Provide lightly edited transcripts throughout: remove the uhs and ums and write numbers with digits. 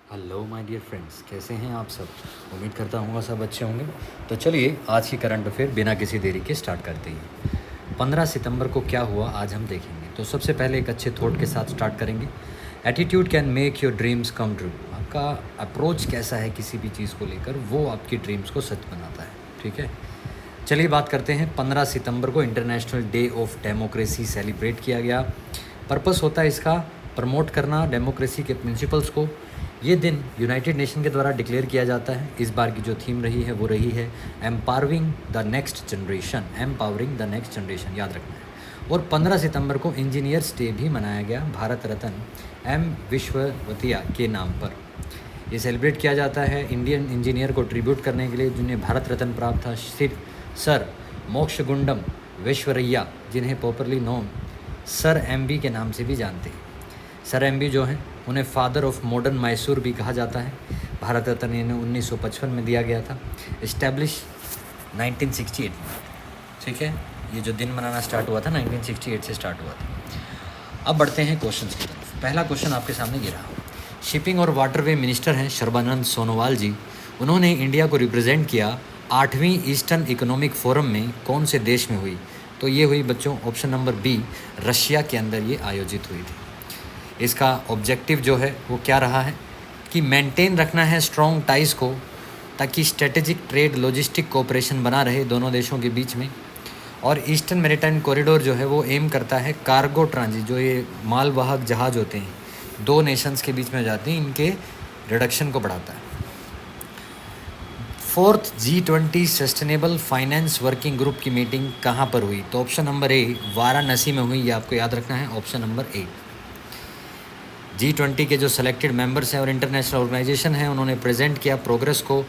Hello my dear friends, कैसे हैं आप सब। उम्मीद करता हूँ सब अच्छे होंगे। तो चलिए आज की करंट अफेयर बिना किसी देरी के स्टार्ट करते हैं। 15 सितंबर को क्या हुआ आज हम देखेंगे। तो सबसे पहले एक अच्छे थॉट के साथ स्टार्ट करेंगे। Attitude can make your dreams come true. आपका अप्रोच कैसा है किसी भी चीज़ को लेकर, वो आपकी ड्रीम्स को सच बनाता है। ठीक है, चलिए बात करते हैं। 15 सितंबर को international day of democracy celebrate किया गया। पर्पस होता है इसका प्रमोट करना डेमोक्रेसी के प्रिंसिपल्स को। ये दिन यूनाइटेड नेशन के द्वारा डिक्लेयर किया जाता है। इस बार की जो थीम रही है वो रही है empowering the next generation. Empowering the next generation याद रखना है। और 15 सितंबर को इंजीनियर्स डे भी मनाया गया भारत रत्न एम विश्ववतिया के नाम पर। ये सेलिब्रेट किया जाता है इंडियन इंजीनियर को ट्रिब्यूट करने के लिए जिन्हें भारत रत्न प्राप्त था, सर मोक्षगुंडम विश्वरैया, जिन्हें पॉपुलरली नोन सर एमबी के नाम से भी जानते हैं। सर एमबी जो हैं उन्हें फादर ऑफ मॉडर्न मैसूर भी कहा जाता है। भारत रत्न इन्हें 1955 में दिया गया था, इस्टेब्लिश 1968 में। ठीक है, ये जो दिन मनाना स्टार्ट हुआ था 1968 से स्टार्ट हुआ था। अब बढ़ते हैं क्वेश्चंस की तरफ। पहला क्वेश्चन आपके सामने ये रहा। शिपिंग और वाटरवे मिनिस्टर हैं सर्बानंद सोनोवाल जी। उन्होंने इंडिया को रिप्रेजेंट किया 8वीं ईस्टर्न इकोनॉमिक फोरम में कौन से देश में हुई। तो ये हुई बच्चों ऑप्शन नंबर बी, रशिया के अंदर ये आयोजित हुई थी। इसका ऑब्जेक्टिव जो है वो क्या रहा है कि मेंटेन रखना है स्ट्रॉन्ग टाइज को, ताकि स्ट्रेटेजिक ट्रेड लॉजिस्टिक कोऑपरेशन बना रहे दोनों देशों के बीच में। और ईस्टर्न मैरीटाइम कॉरिडोर जो है वो एम करता है कार्गो ट्रांजिट, जो ये मालवाहक जहाज़ होते हैं दो नेशंस के बीच में जाते हैं, इनके रिडक्शन को बढ़ाता है। 4th G20 sustainable finance working group की मीटिंग कहाँ पर हुई। तो ऑप्शन नंबर ए वाराणसी में हुई, ये आपको याद रखना है, ऑप्शन नंबर ए। G20 के जो सेलेक्टेड मेंबर्स हैं और इंटरनेशनल ऑर्गेनाइजेशन हैं, उन्होंने प्रेजेंट किया प्रोग्रेस को।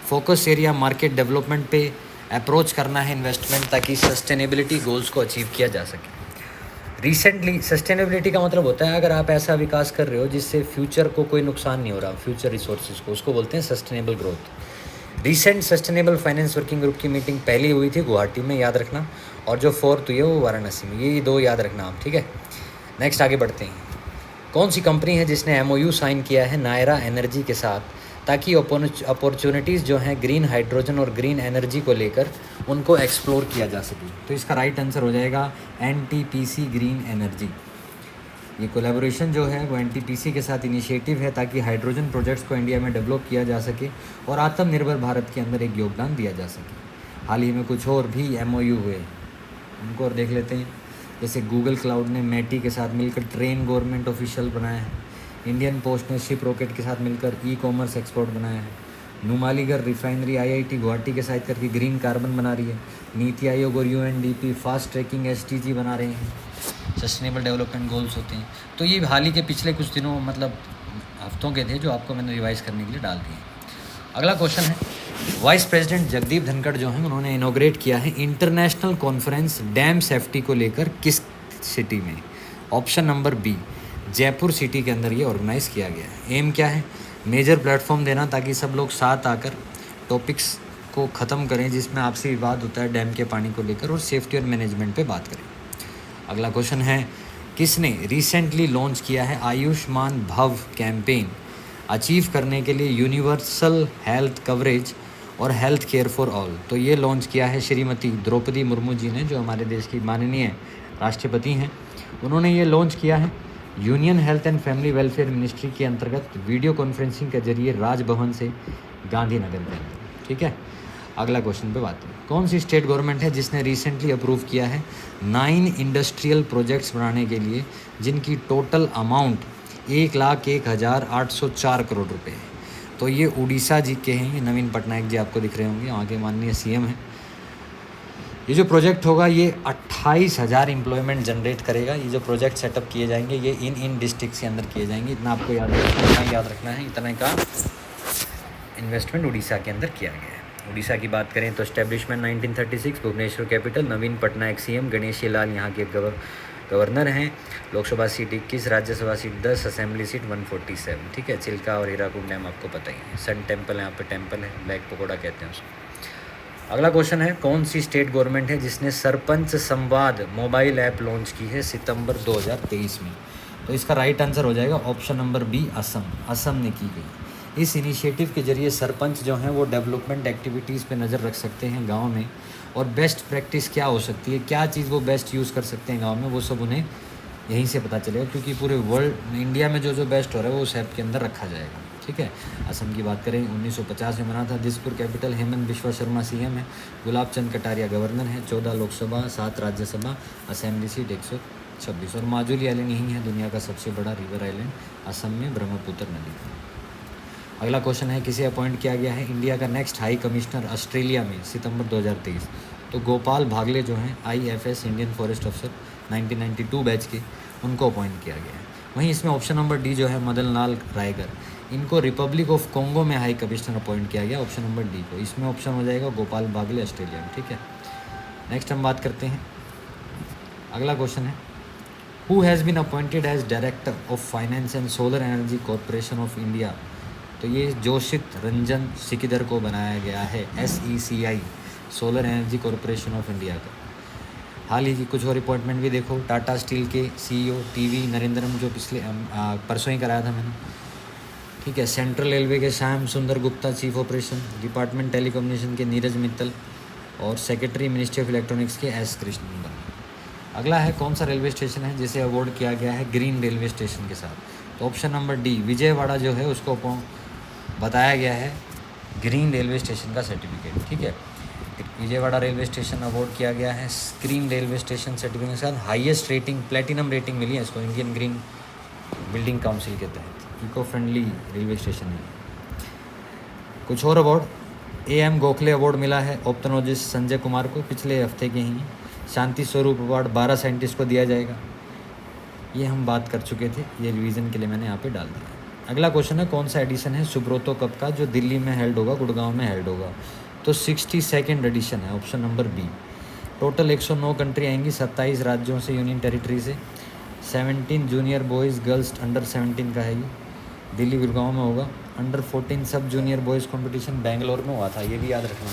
फोकस एरिया मार्केट डेवलपमेंट पे अप्रोच करना है इन्वेस्टमेंट, ताकि सस्टेनेबिलिटी गोल्स को अचीव किया जा सके। रिसेंटली सस्टेनेबिलिटी का मतलब होता है अगर आप ऐसा विकास कर रहे हो जिससे फ्यूचर को कोई नुकसान नहीं हो रहा, फ्यूचर रिसोर्सेज को, उसको बोलते हैं sustainable growth. Recent sustainable finance working group की मीटिंग पहली हुई थी गुवाहाटी में, याद रखना, और जो 4th हुई है वो वाराणसी में। ये दो याद रखना आप, ठीक है। नेक्स्ट आगे बढ़ते हैं। कौन सी कंपनी है जिसने MOU साइन किया है नायरा एनर्जी के साथ, ताकि अपॉर्चुनिटीज़ जो हैं ग्रीन हाइड्रोजन और ग्रीन एनर्जी को लेकर उनको एक्सप्लोर किया जा सके। तो इसका राइट आंसर हो जाएगा NTPC ग्रीन एनर्जी। ये कोलैबोरेशन जो है वो NTPC के साथ इनिशिएटिव है, ताकि हाइड्रोजन प्रोजेक्ट्स को इंडिया में डेवलप किया जा सके और आत्मनिर्भर भारत के अंदर एक योगदान दिया जा सके। हाल ही में कुछ और भी MOU हुए, उनको और देख लेते हैं। जैसे गूगल क्लाउड ने मैटी के साथ मिलकर ट्रेन गवर्नमेंट ऑफिशियल बनाया है। इंडियन पोस्ट ने शिप रॉकेट के साथ मिलकर ई-कॉमर्स एक्सपोर्ट बनाया है। नुमालीगढ़ रिफाइनरी IIT गुवाहाटी के साथ करके ग्रीन कार्बन बना रही है। नीति आयोग और UNDP फास्ट ट्रैकिंग SDG बना रहे हैं, सस्टेनेबल डेवलपमेंट गोल्स होते हैं। तो ये हाल ही के पिछले कुछ दिनों मतलब हफ्तों के थे, जो आपको मैंने रिवाइज करने के लिए डाल दिए। अगला क्वेश्चन है, वाइस प्रेसिडेंट जगदीप धनखड़ जो हैं उन्होंने इनॉग्रेट किया है इंटरनेशनल कॉन्फ्रेंस डैम सेफ्टी को लेकर किस सिटी में। Option number B, Jaipur city के अंदर ये ऑर्गेनाइज़ किया गया है। एम क्या है, मेजर प्लेटफॉर्म देना, ताकि सब लोग साथ आकर टॉपिक्स को ख़त्म करें जिसमें आपसी विवाद होता है डैम के पानी को लेकर, और सेफ्टी और मैनेजमेंट पे बात करें। अगला क्वेश्चन है, किसने रिसेंटली लॉन्च किया है आयुष्मान भव कैंपेन अचीव करने के लिए यूनिवर्सल हेल्थ कवरेज और हेल्थ केयर फॉर ऑल। तो ये लॉन्च किया है श्रीमती द्रौपदी मुर्मू जी ने, जो हमारे देश की माननीय राष्ट्रपति हैं। उन्होंने ये लॉन्च किया है union health and family welfare ministry के अंतर्गत वीडियो कॉन्फ्रेंसिंग के जरिए राजभवन से गांधीनगर के अंदर। ठीक है, अगला क्वेश्चन पे बात करें। कौन सी स्टेट गवर्नमेंट है जिसने रिसेंटली अप्रूव किया है 9 इंडस्ट्रियल प्रोजेक्ट्स बनाने के लिए, जिनकी टोटल अमाउंट 1,01,804 करोड़ रुपए है। तो ये उड़ीसा जी के हैं, ये नवीन पटनायक जी आपको दिख रहे होंगे, वहाँ के माननीय CM हैं। ये जो प्रोजेक्ट होगा ये 28,000 एम्प्लॉयमेंट जनरेट करेगा। ये जो प्रोजेक्ट सेटअप किए जाएंगे ये इन डिस्ट्रिक्ट के अंदर किए जाएंगे। इतना आपको याद रखना है, इतना का इन्वेस्टमेंट उड़ीसा के अंदर किया गया है। उड़ीसा की बात करें तो एस्टेब्लिशमेंट 1936, भुवनेश्वर कैपिटल, नवीन पटनायक CM, गणेशी लाल यहाँ के गवर्नर हैं। Lok Sabha seat 21, Rajya Sabha seat 10, assembly seat 147। ठीक है, चिल्का और हीराकुंड डैम आपको पता ही है। सन टेम्पल यहाँ पे टेम्पल है, ब्लैक पकोड़ा कहते हैं उसको। अगला क्वेश्चन है, कौन सी स्टेट गवर्नमेंट है जिसने सरपंच संवाद मोबाइल ऐप लॉन्च की है सितंबर 2023 में। तो इसका राइट आंसर हो जाएगा option number B, Assam. Assam ने की गई। इस इनिशिएटिव के जरिए सरपंच जो हैं वो डेवलपमेंट एक्टिविटीज़ पे नज़र रख सकते हैं गांव में, और बेस्ट प्रैक्टिस क्या हो सकती है, क्या चीज़ वो बेस्ट यूज़ कर सकते हैं गांव में, वो सब उन्हें यहीं से पता चलेगा, क्योंकि पूरे वर्ल्ड इंडिया में जो बेस्ट हो रहा है वो उस ऐप के अंदर रखा जाएगा। ठीक है। असम की बात करें 1950 में बना था। दिसपुर कैपिटल हेमंत बिश्वा शर्मा सीएम है, गुलाब चंद कटारिया गवर्नर है, 14 लोकसभा 7 राज्यसभा, असेंबली सीट 126। और माजुली आइलैंड यही है दुनिया का सबसे बड़ा रिवर आइलैंड, असम में ब्रह्मपुत्र नदी। अगला क्वेश्चन है, किसे अपॉइंट किया गया है इंडिया का नेक्स्ट हाई कमिश्नर ऑस्ट्रेलिया में सितंबर 2023? तो गोपाल भागले जो हैं IFS इंडियन फॉरेस्ट अफसर 1992 बैच के, उनको अपॉइंट किया गया है। वहीं इसमें ऑप्शन नंबर डी जो है मदन लाल रायगर, इनको रिपब्लिक ऑफ कॉन्गो में हाई कमिश्नर अपॉइंट किया गया, ऑप्शन नंबर डी को। इसमें ऑप्शन हो जाएगा गोपाल भागले ऑस्ट्रेलिया में। ठीक है। नेक्स्ट हम बात करते हैं, अगला क्वेश्चन है, who has been appointed as director of finance and solar energy corporation of India? तो ये जोशित रंजन सिकदर को बनाया गया है SECI, solar energy corporation of India का। हाल ही की कुछ और अपॉइंटमेंट भी देखो, टाटा स्टील के CEO TV नरेंद्रम, जो पिछले परसों ही कराया था मैंने। ठीक है। सेंट्रल रेलवे के श्याम सुंदर Gupta chief operation, department telecommunication के नीरज मित्तल, और सेक्रेटरी मिनिस्ट्री ऑफ इलेक्ट्रॉनिक्स के S कृष्णन। अगला है, कौन सा रेलवे स्टेशन है जिसे अवार्ड किया गया है ग्रीन रेलवे स्टेशन के साथ? तो ऑप्शन नंबर डी, विजयवाड़ा जो है उसको बताया गया है ग्रीन रेलवे स्टेशन का सर्टिफिकेट। ठीक है। विजयवाड़ा रेलवे स्टेशन अवार्ड किया गया है ग्रीन रेलवे स्टेशन सर्टिफिकेट के साथ। हाईएस्ट रेटिंग, प्लेटिनम रेटिंग मिली है इसको इंडियन ग्रीन बिल्डिंग काउंसिल के तहत। इको फ्रेंडली रेलवे स्टेशन है। कुछ और अवार्ड, AM गोखले अवार्ड मिला है ऑप्थोलॉजिस्ट संजय कुमार को, पिछले हफ्ते के ही। शांति स्वरूप अवार्ड 12 साइंटिस्ट को दिया जाएगा, ये हम बात कर चुके थे, ये रिवीजन के लिए मैंने यहाँ पे डाल दिया। अगला क्वेश्चन है, कौन सा एडिशन है सुब्रोतो कप का जो दिल्ली में हेल्ड होगा, गुड़गांव में हेल्ड होगा? तो 62nd एडिशन है, option number B. Total 109 country आएंगी, 27 राज्यों से, यूनियन टेरिटरी से। 17 जूनियर बॉयज़ गर्ल्स अंडर 17 का है ये, दिल्ली गुड़गांव में होगा। अंडर 14 सब जूनियर बॉयज़ कंपटीशन बेंगलोर में हुआ था, ये भी याद रखना,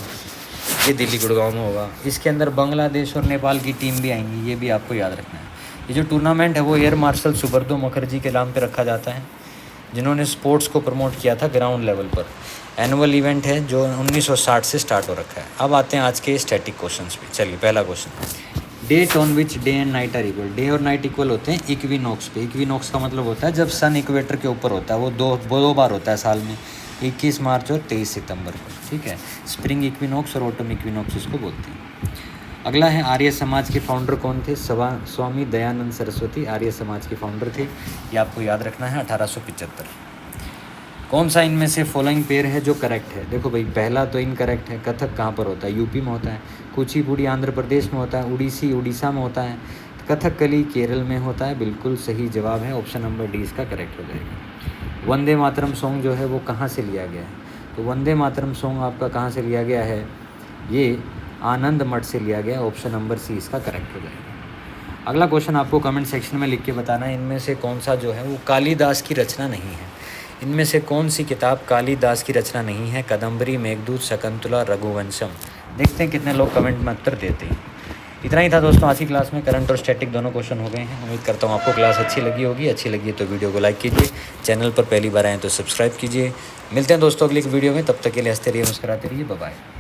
ये दिल्ली गुड़गांव में होगा। इसके अंदर बांग्लादेश और नेपाल की टीम भी आएंगी, ये भी आपको याद रखना है। ये जो टूर्नामेंट है वो एयर मार्शल सुब्रतो मुखर्जी के नाम पे रखा जाता है, जिन्होंने स्पोर्ट्स को प्रमोट किया था ग्राउंड लेवल पर। एनुअल इवेंट है जो 1960 से स्टार्ट हो रखा है। अब आते हैं आज के स्टैटिक क्वेश्चंस पे। चलिए, पहला question, date on which day and night are equal? Day और नाइट इक्वल होते हैं इक्विनॉक्स पे। इक्विनॉक्स का मतलब होता है जब सन इक्वेटर के ऊपर होता है, वो दो बार होता है साल में, 21 मार्च और 23 सितंबर को। ठीक है। स्प्रिंग इक्विनॉक्स और ऑटम इक्विनॉक्स इसको बोलते हैं। अगला है, आर्य समाज के फाउंडर कौन थे? स्वामी दयानंद सरस्वती आर्य समाज के फाउंडर थे, ये आपको याद रखना है, 1875। कौन सा इनमें से फॉलोइंग पेयर है जो करेक्ट है? देखो भाई, पहला तो इनकरेक्ट है। कथक कहाँ पर होता है? यूपी में होता है। कुचिपुड़ी आंध्र प्रदेश में होता है। उड़ीसी उड़ीसा में होता है। कथकली केरल में होता है। बिल्कुल सही जवाब है, ऑप्शन नंबर डी इसका करेक्ट हो जाएगा। वंदे मातरम सॉन्ग जो है वो कहाँ से लिया गया है? तो वंदे मातरम सॉन्ग आपका कहाँ से लिया गया है? ये आनंद मठ से लिया गया, ऑप्शन नंबर सी इसका करेक्ट हो जाएगा। अगला क्वेश्चन आपको कमेंट सेक्शन में लिख के बताना है, इनमें से कौन सा जो है वो कालिदास की रचना नहीं है। इनमें से कौन सी किताब कालिदास की रचना नहीं है? कदम्बरी, मेघदूत, शकुंतला, रघुवंशम। देखते हैं कितने लोग कमेंट में उत्तर देते हैं। इतना ही था दोस्तों आज की क्लास में। करंट और स्टैटिक दोनों क्वेश्चन हो गए हैं। उम्मीद करता हूँ आपको क्लास अच्छी लगी होगी। अच्छी लगी है तो वीडियो को लाइक कीजिए, चैनल पर पहली बार आएँ तो सब्सक्राइब कीजिए। मिलते हैं दोस्तों अगली वीडियो में, तब तक के लिए हंसते रहिए, मुस्कुराते रहिए। Bye bye.